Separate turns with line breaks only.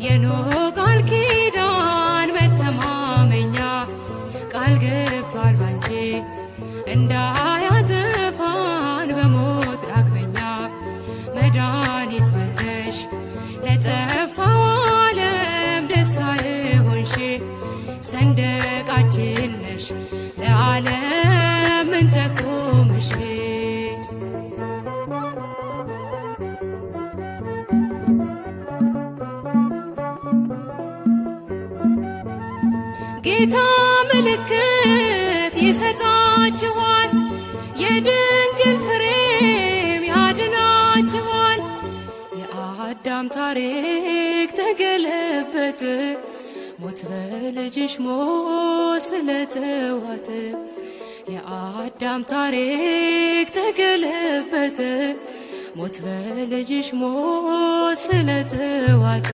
የኖህ ቃል ኪዳን መተማመኛ ቃል ገብቷል ባንቺ እንዳያጠፋን በሞት ዳግመኛ መድኃኒት ወልደሽ ለጠፋው ዓለም ደስታ የሆንሽ ሰንደቃችን ነሽ ለዓለም እንተቆመሽ። ጌታ ምልክት ይሰጣችኋል፣ የድንግል ፍሬም ያድናችኋል። የአዳም ታሪክ ተገለበጠ፣ ሞት በልጅሽ ሞት ስለተዋጠ። የአዳም ታሪክ ተገለበጠ፣ ሞት በልጅሽ ሞት ስለተዋጠ።